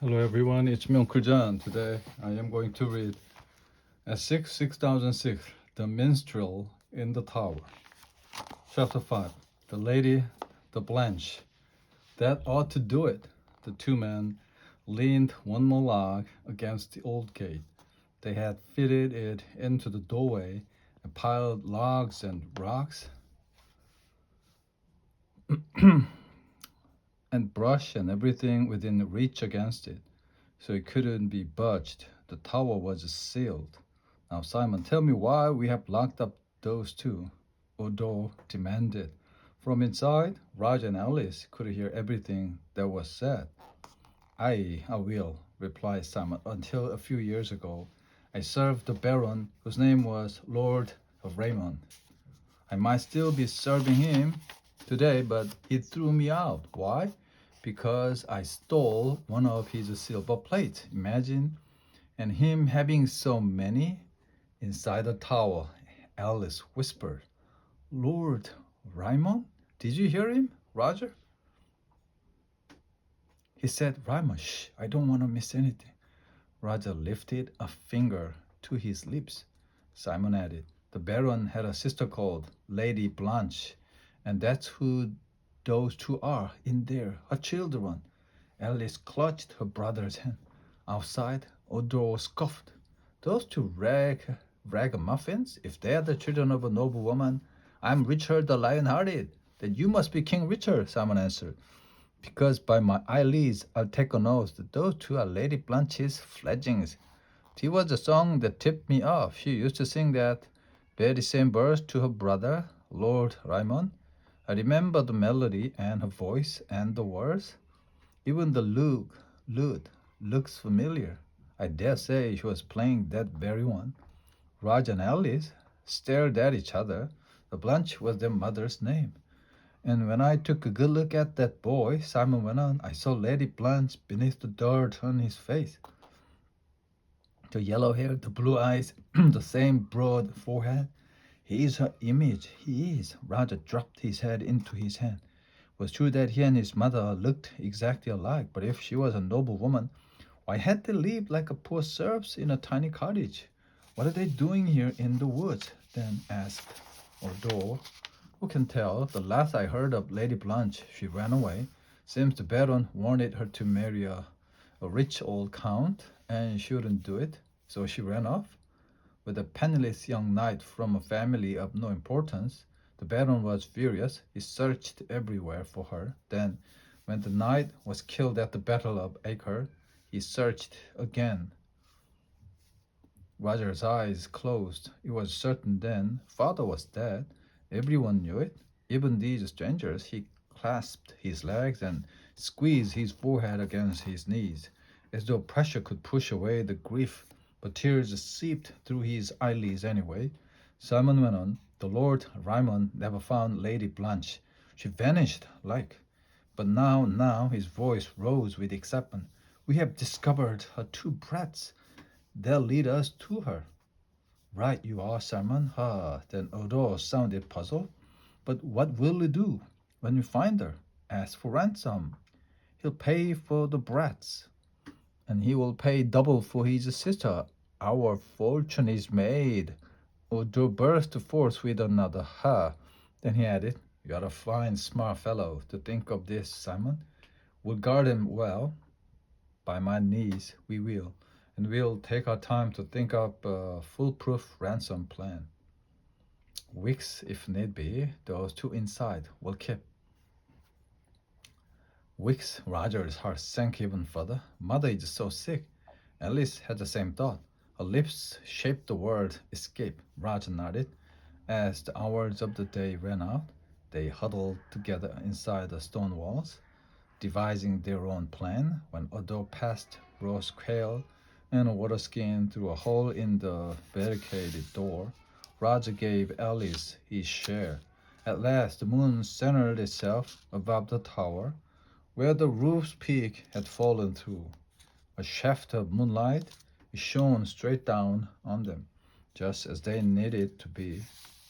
Hello everyone, it's Myung-Koo. Today I am going to read at 6006, The Minstrel in the Tower. Chapter 5, The Lady, the Blanche. That ought to do it. The two men leaned one more log against the old gate. They had fitted it into the doorway and piled logs and rocks and brush and everything within reach against it, so it couldn't be budged. The tower was sealed. Now, Simon, tell me why we have locked up those two, Odo demanded. From inside, Raj and Alice could hear everything that was said. I will, replied Simon. Until a few years ago, I served the Baron, whose name was Lord of Raymond. I might still be serving him today, but he threw me out. Why? Because I stole one of his silver plates. Imagine, and him having so many. Inside the tower, Alice whispered, Lord Raymond? Did you hear him, Roger? He said, Raymond, shh, I don't want to miss anything. Roger lifted a finger to his lips. Simon added, the Baron had a sister called Lady Blanche, and that's who those two are in there, her children. Alice clutched her brother's hand. Outside, Odo scoffed. Those two ragamuffins? If they are the children of a noble woman, I'm Richard the Lion-Hearted. Then you must be King Richard, Simon answered. Because by my eyelids I'll take an oath that those two are Lady Blanche's fledglings. It was a song that tipped me off. She used to sing that very same verse to her brother, Lord Raymond. I remember the melody and her voice and the words. Even the lute looks familiar. I dare say she was playing that very one. Raj and Alice stared at each other. The Blanche was their mother's name. And when I took a good look at that boy, Simon went on, I saw Lady Blanche beneath the dirt on his face. The yellow hair, the blue eyes, the same broad forehead. He is her image. He is. Roger dropped his head into his hand. It was true that he and his mother looked exactly alike, but if she was a noble woman, why had they lived like a poor serfs in a tiny cottage? What are they doing here in the woods? Then asked Odo. Who can tell? The last I heard of Lady Blanche, she ran away. Seems the Baron wanted her to marry a rich old count, and she wouldn't do it, so she ran off. With a penniless young knight from a family of no importance, the Baron was furious. He searched everywhere for her. Then, when the knight was killed at the Battle of Acre, he searched again. Roger's eyes closed. It was certain then. Father was dead. Everyone knew it, even these strangers. He clasped his legs and squeezed his forehead against his knees, as though pressure could push away the grief, but tears seeped through his eyelids anyway. Simon went on, the Lord Raymond never found Lady Blanche. She vanished but now his voice rose with excitement. We have discovered her two brats. They'll lead us to her. Right you are, Simon. Then Odo sounded puzzled. But what will we do when we find her? Ask for ransom. He'll pay for the brats, and he will pay double for his sister. Our fortune is made. Odo burst forth with another ha. Then he added, You're a fine, smart fellow to think of this, Simon. We'll guard him well. By my knees, we will. And we'll take our time to think up a foolproof ransom plan. Weeks, if need be, those two inside will keep. Weeks, Roger's heart sank even further. Mother is so sick. Alice had the same thought. Her lips shaped the word escape. Roger nodded. As the hours of the day ran out, they huddled together inside the stone walls, devising their own plan. When Odo passed roast quail and a water skin through a hole in the barricaded door, Roger gave Alice his share. At last the moon centered itself above the tower, where the roof's peak had fallen through. A shaft of moonlight shone straight down on them, just as they needed to be,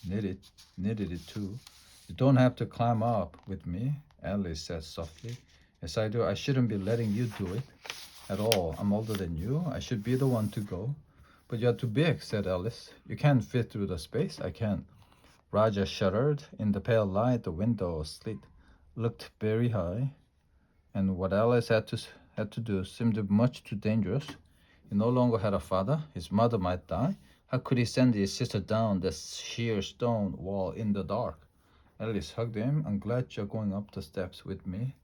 needed it to. You don't have to climb up with me, Alice said softly. Yes, I do. I shouldn't be letting you do it. at all. I'm older than you. I should be the one to go. But you're too big, said Alice. You can't fit through the space. I can't. Raja shuddered. In the pale light, the window slit looked very high, and what Alice had to do seemed much too dangerous. He no longer had a father. His mother might die. How could he send his sister down the sheer stone wall in the dark? Alice hugged him. I'm glad you're going up the steps with me.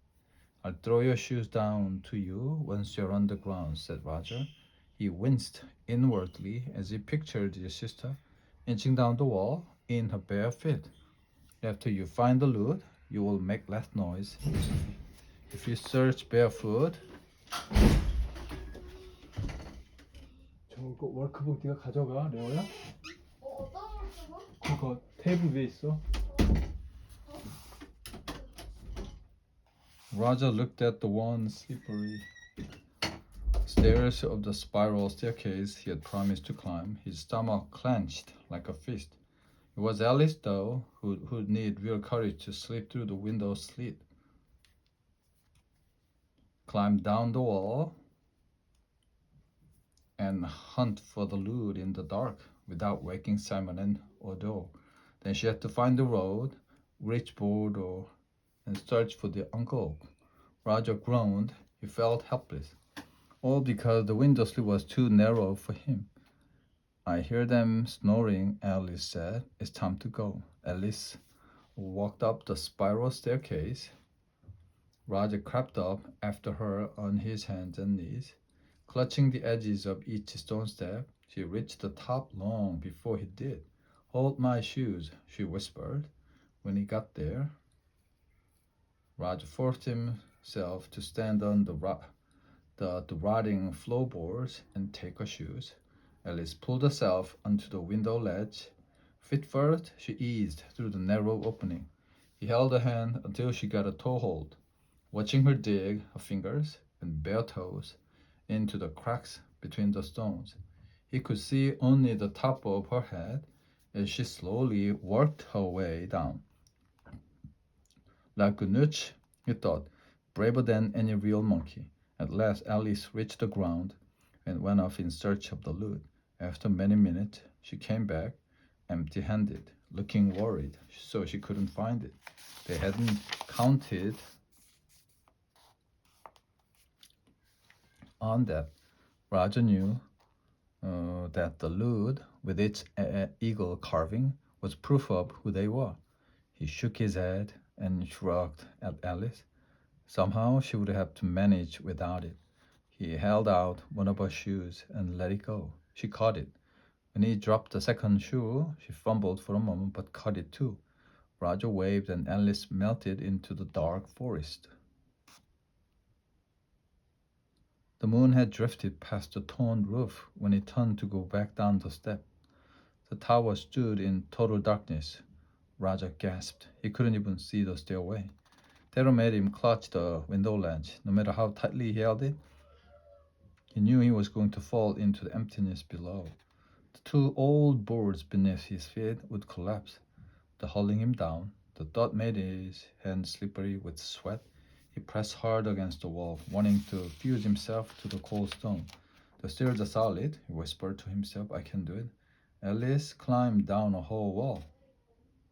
I'll throw your shoes down to you once you're on the ground, said Roger. He winced inwardly as he pictured his sister inching down the wall in her bare feet. After you find the loot, you will make less noise. If you search barefoot, 저거 월크북 네가 가져가, 레오야? 어떤 거? 그거 테이블 위에 있어. Raja looked at the worn, slippery stairs of the spiral staircase he had promised to climb. His stomach clenched like a fist. It was Alice, though, who'd need real courage to slip through the window slit, climb down the wall, and hunt for the loot in the dark without waking Simon and Odo. Then she had to find the road, reach Bordeaux, and search for the uncle. Roger groaned. He felt helpless, all because the window slit was too narrow for him. I hear them snoring, Alice said. It's time to go. Alice walked up the spiral staircase. Roger crept up after her on his hands and knees. Clutching the edges of each stone step, she reached the top long before he did. Hold my shoes, she whispered. When he got there, Roger forced himself to stand on the rotting floorboards and take her shoes. Alice pulled herself onto the window ledge. Feet first, she eased through the narrow opening. He held her hand until she got a toehold, watching her dig her fingers and bare toes into the cracks between the stones. He could see only the top of her head as she slowly worked her way down. Like a nutch, he thought, braver than any real monkey. At last Alice reached the ground and went off in search of the loot. After many minutes, she came back empty-handed, looking worried, so she couldn't find it. They hadn't counted on that. Roger knew that the loot, with its eagle carving, was proof of who they were. He shook his head and shrugged at Alice. Somehow she would have to manage without it. He held out one of her shoes and let it go. She caught it. When he dropped the second shoe, she fumbled for a moment but caught it too. Roger waved and Alice melted into the dark forest. The moon had drifted past the torn roof when he turned to go back down the step. The tower stood in total darkness. Roger gasped. He couldn't even see the stairway. Terror made him clutch the window ledge. No matter how tightly he held it, he knew he was going to fall into the emptiness below. The two old boards beneath his feet would collapse, hauling him down. The thought made his hands slippery with sweat. He pressed hard against the wall, wanting to fuse himself to the cold stone. The stairs are solid, he whispered to himself. I can do it. Alice climbed down a whole wall,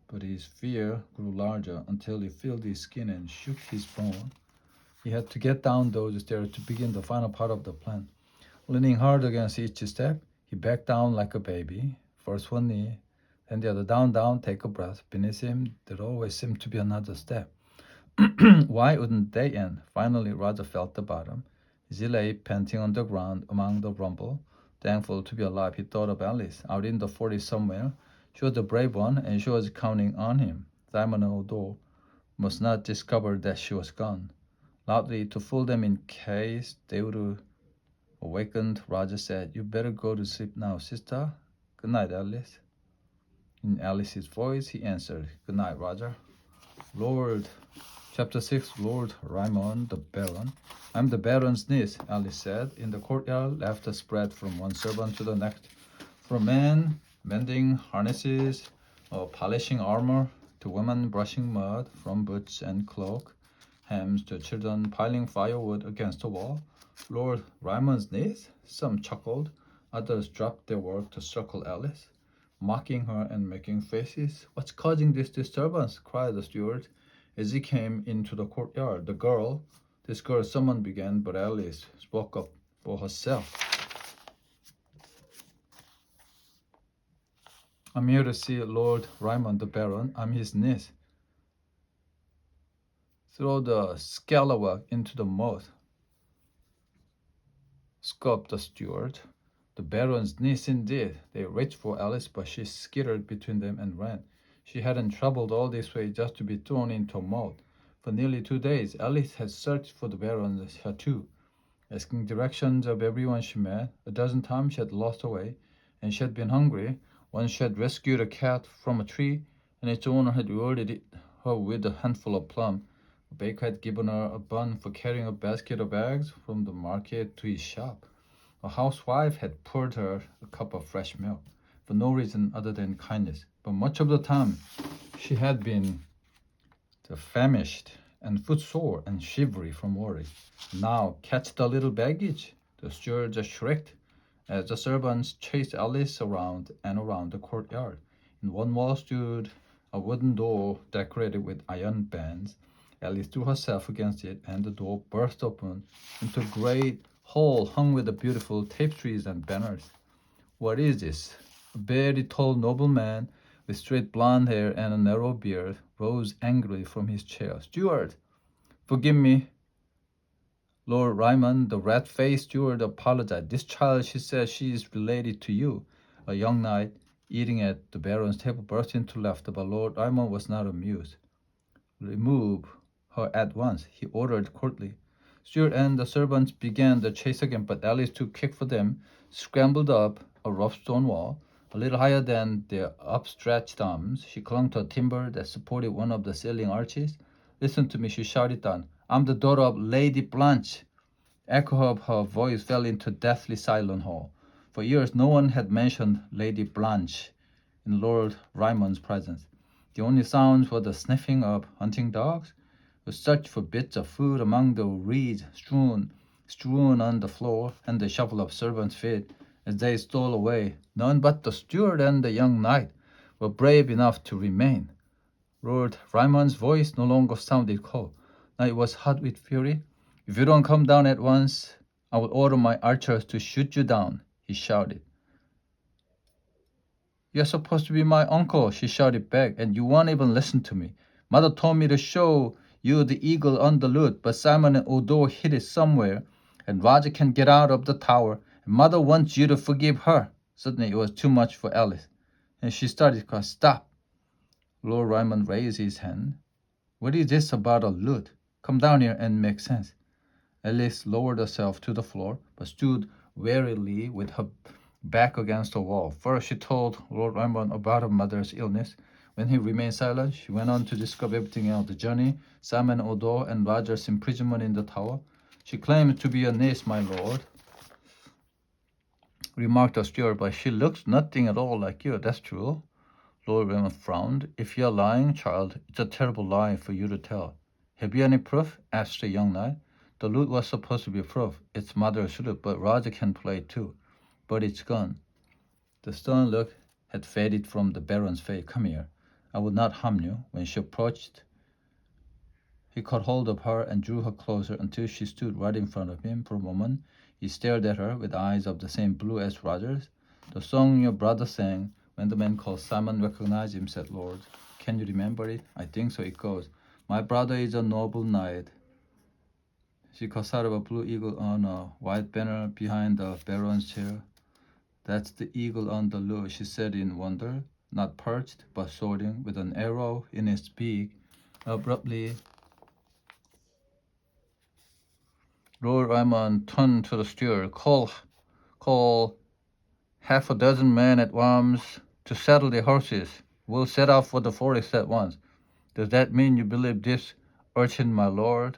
but his fear grew larger until it filled his skin and shook his bone. He had to get down those stairs to begin the final part of the plan. Leaning hard against each step, he backed down like a baby. First one knee, then the other. Down, down, take a breath. Beneath him, there always seemed to be another step. Why wouldn't they end? Finally, Roger felt the bottom. As he lay panting on the ground among the rumble, thankful to be alive, he thought of Alice, out in the forest somewhere. She was the brave one, and she was counting on him. Simon and Odo must not discover that she was gone. Loudly, to fool them in case they would have awakened, Roger said, You better go to sleep now, sister. Good night, Alice. In Alice's voice, he answered, Good night, Roger. Chapter 6, Lord Raymond the Baron. I'm the Baron's niece, Alice said. In the courtyard, laughter spread from one servant to the next. From men mending harnesses or polishing armor, to women brushing mud from boots and cloak, hams to children piling firewood against the wall. Lord Ryman's niece? Some chuckled. Others dropped their work to circle Alice, mocking her and making faces. What's causing this disturbance? Cried the steward as he came into the courtyard. This girl, someone began, but Alice spoke up for herself. I'm here to see Lord Ryman the Baron. I'm his niece. Throw the scalawag into the mouth, scoffed the steward. The Baron's niece indeed. They reached for Alice, but she skittered between them and ran. She hadn't traveled all this way just to be thrown into a mouth. For nearly 2 days, Alice had searched for the Baron's chateau, asking directions of everyone she met. A dozen times she had lost her way, and she had been hungry. Once she had rescued a cat from a tree, and its owner had rewarded her with a handful of plum. A baker had given her a bun for carrying a basket of eggs from the market to his shop. A housewife had poured her a cup of fresh milk for no reason other than kindness. But much of the time, she had been famished and footsore and shivery from worry. Now, catch the little baggage! The steward shrieked as the servants chased Alice around and around the courtyard. In one wall stood a wooden door decorated with iron bands. Alice threw herself against it, and the door burst open into a great hall hung with the beautiful tapestries and banners. What is this? A very tall nobleman with straight blond hair and a narrow beard rose angrily from his chair. Steward, forgive me. Lord Ryman, the red-faced steward, apologized. This child, she says, she is related to you. A young knight eating at the Baron's table burst into laughter, but Lord Ryman was not amused. Remove her at once, he ordered coldly. Steward and the servants began the chase again, but Alice took kick for them, scrambled up a rough stone wall. A little higher than their upstretched arms, she clung to a timber that supported one of the ceiling arches. Listen to me, she shouted down. I'm the daughter of Lady Blanche. Echo of her voice fell into deathly silent hall. For years no one had mentioned Lady Blanche in Lord Ryman's presence. The only sounds were the sniffing of hunting dogs, who searched for bits of food among the reeds strewn on the floor, and the shuffle of servants' feet as they stole away. None but the steward and the young knight were brave enough to remain. Lord Ryman's voice no longer sounded cold. Now it was hot with fury. If you don't come down at once, I will order my archers to shoot you down, he shouted. You're supposed to be my uncle, she shouted back, and you won't even listen to me. Mother told me to show you the eagle on the lute, but Simon and Odo hid it somewhere, and Roger can get out of the tower, and Mother wants you to forgive her. Suddenly it was too much for Alice, and she started to cry, Stop! Lord Ryman raised his hand. What is this about a lute? Come down here and make sense. Alice lowered herself to the floor, but stood warily with her back against the wall. First, she told Lord Ryman about her mother's illness. When he remained silent, she went on to describe everything else: the journey, Simon Odo, and Roger's imprisonment in the tower. She claimed to be a niece, my lord, remarked the steward, but she looks nothing at all like you. That's true. Lord Ryman frowned. If you're lying, child, it's a terrible lie for you to tell. Have you any proof? Asked the young knight. The lute was supposed to be proof. It's mother's lute, but Roger can play it too. But it's gone. The stern look had faded from the Baron's face. Come here. I would not harm you. When she approached, he caught hold of her and drew her closer until she stood right in front of him. For a moment, he stared at her with eyes of the same blue as Roger's. The song your brother sang when the man called Simon recognized him, said Lord. Can you remember it? I think so. It goes, my brother is a noble knight. She caught sight of a blue eagle on a white banner behind the Baron's chair. That's the eagle on the lure, she said in wonder, not perched, but soaring with an arrow in its beak. Abruptly, Lord Ryman turned to the steward. Call half a dozen men at arms to saddle the horses. We'll set out for the forest at once. Does that mean you believe this urchin, my lord?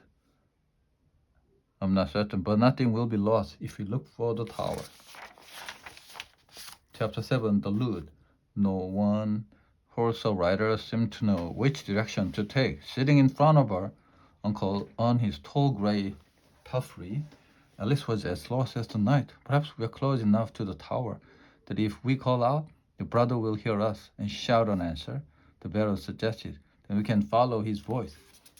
I'm not certain, but nothing will be lost if we look for the tower. Chapter 7, The Lute. No one horse or rider seemed to know which direction to take. Sitting in front of her uncle on his tall gray palfrey, Alice was as lost as the night. Perhaps we are close enough to the tower that if we call out, your brother will hear us and shout an answer, the Baron suggested. Then we can follow his voice.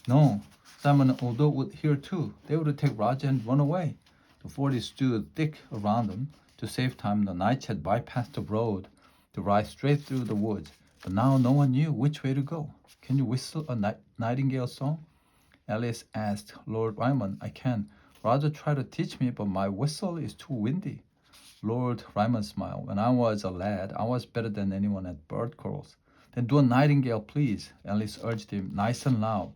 No, Simon and Odo would hear too. They would take Raja and run away. The forest stood thick around them. To save time, the knights had bypassed the road to ride straight through the woods. But now no one knew which way to go. Can you whistle a nightingale song? Alice asked Lord Ryman. I can. Roger tried to teach me, but my whistle is too windy. Lord Ryman smiled. When I was a lad, I was better than anyone at bird calls. Then do a nightingale, please, Alice urged him, nice and loud.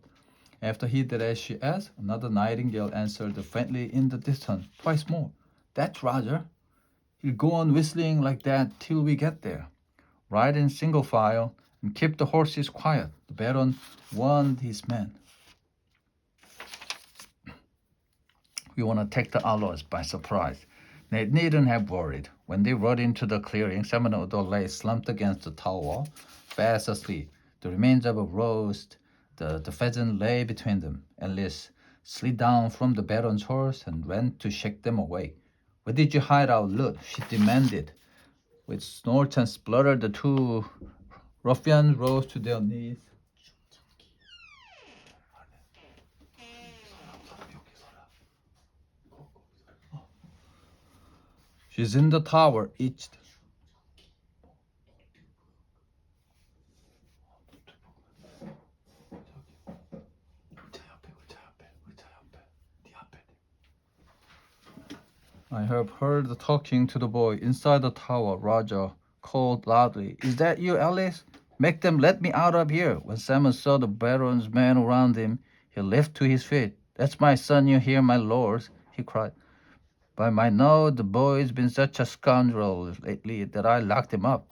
After he did as she asked, another nightingale answered faintly in the distance, twice more. That's Roger. He'll go on whistling like that till we get there. Ride in single file and keep the horses quiet, the Baron warned his men. We want to take the outlaws by surprise. They needn't have worried. When they rode into the clearing, Simon and Odo lay slumped against the tower wall, fast asleep. The remains of a roast, the pheasant lay between them. Alice slid down from the Baron's horse and went to shake them awake. Where did you hide our loot? She demanded. With snorts and splutter, the two ruffians rose to their knees. She's in the tower, each. I have heard the talking to the boy inside the tower. Roger called loudly, Is that you, Alice? Make them let me out of here. When Simon saw the Baron's men around him, he leapt to his feet. That's my son you hear, my lords, he cried. By my nose, the boy's been such a scoundrel lately that I locked him up.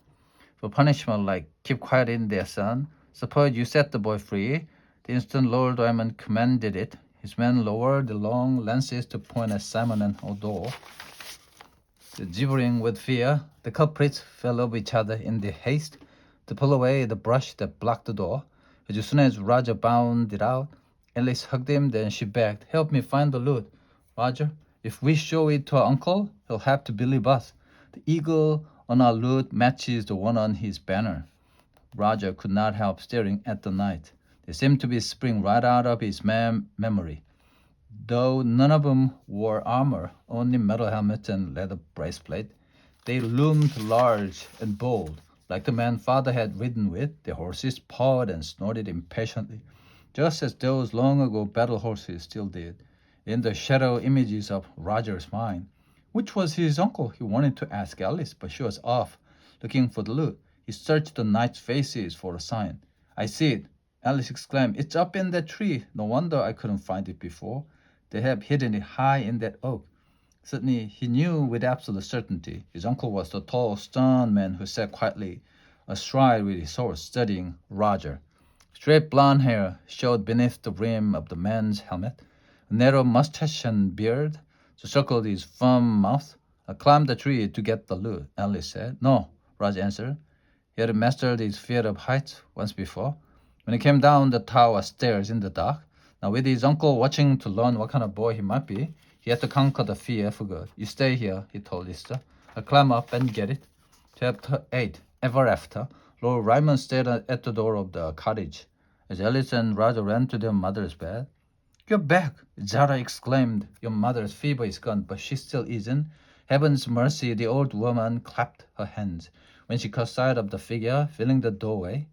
For punishment like keep quiet in there, son. Suppose you set the boy free. The instant Lord Ryman commanded it, his men lowered the long lances to point at Simon and Odo. Gibbering with fear, the culprits fell over each other in their haste to pull away the brush that blocked the door. As soon as Roger bounded out, Alice hugged him, then she begged, Help me find the loot. Roger, if we show it to our uncle, he'll have to believe us. The eagle on our loot matches the one on his banner. Roger could not help staring at the knight. They seemed to be spring right out of his memory. Though none of them wore armor, only metal helmets and leather breastplate, they loomed large and bold. Like the man father had ridden with, their horses pawed and snorted impatiently, just as those long ago battle horses still did. In the shadow images of Roger's mind, which was his uncle, he wanted to ask Alice, but she was off, looking for the loot. He searched the knights' faces for a sign. I see it, Alice exclaimed. It's up in that tree. No wonder I couldn't find it before. They have hidden it high in that oak. Suddenly, he knew with absolute certainty. His uncle was the tall, stern man who sat quietly astride with his horse, studying Roger. Straight blond hair showed beneath the rim of the man's helmet. A narrow mustache and beard circled his firm mouth. I climbed the tree to get the loot, Alice said. No, Roger answered. He had mastered his fear of heights once before. When he came down the tower stairs in the dark, now with his uncle watching to learn what kind of boy he might be, he had to conquer the fear for good. You stay here, he told Lister. I'll climb up and get it. Chapter 8. Ever after, Lord Ryman stayed at the door of the cottage. As Alice and Roger ran to their mother's bed, You're back, Zara exclaimed. Your mother's fever is gone, but she still isn't. Heaven's mercy, the old woman clapped her hands. When she caught sight of the figure filling the doorway,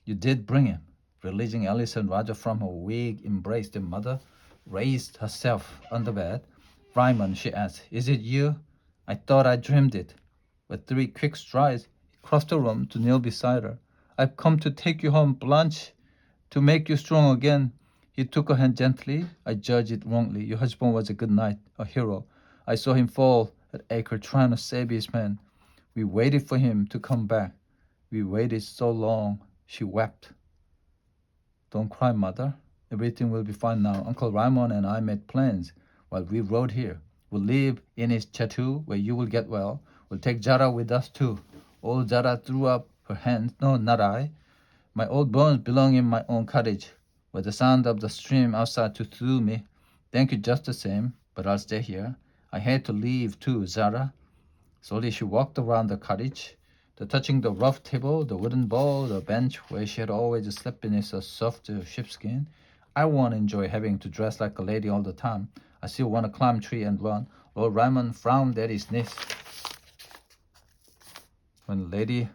You did bring him. Releasing Alice and Roger from her weak embrace, the mother raised herself on the bed. Ryman, she asked, is it you? I thought I dreamed it. With 3 quick strides, he crossed the room to kneel beside her. I've come to take you home, Blanche, to make you strong again. He took her hand gently. I judged it wrongly. Your husband was a good knight, a hero. I saw him fall at Acre trying to save his men. We waited for him to come back. We waited so long. She wept. Don't cry, mother. Everything will be fine now. Uncle Raymond and I made plans while we rode here. We'll live in his chateau where you will get well. We'll take Zara with us too. Old Zara threw up her hands. No, not I. My old bones belong in my own cottage, with the sound of the stream outside to soothe me. Thank you just the same, but I'll stay here. I hate to leave too, Zara. Slowly she walked around the cottage, touching the rough table, the wooden bowl, the bench where she had always slept beneath a soft sheepskin. I won't enjoy having to dress like a lady all the time. I still want to climb tree and run. Lord Raymond frowned at his niece. When Lady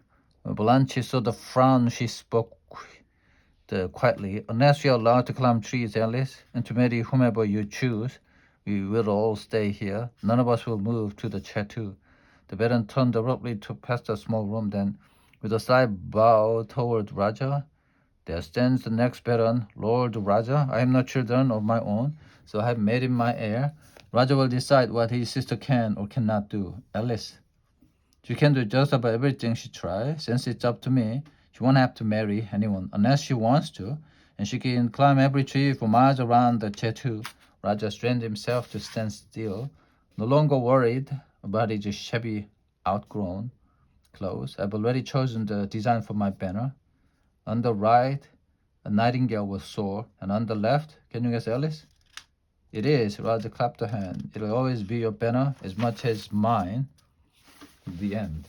Blanche saw the frown, she spoke quietly. Unless you're allowed to climb trees, Alice, and to marry whomever you choose, we will all stay here. None of us will move to the chateau. The Baron turned abruptly to past the small room, then, with a slight bow toward Raja, there stands the next Baron, Lord Raja. I have no children of my own, so I have made him my heir. Raja will decide what his sister can or cannot do. Alice, she can do just about everything she tries. Since it's up to me, she won't have to marry anyone unless she wants to, and she can climb every tree for miles around the chateau. Raja strained himself to stand still, no longer worried about his shabby, outgrown clothes. I've already chosen the design for my banner. On the right, a nightingale will soar, and on the left, can you guess, Alice? It is. Raja clapped her hand. It'll always be your banner as much as mine. The end.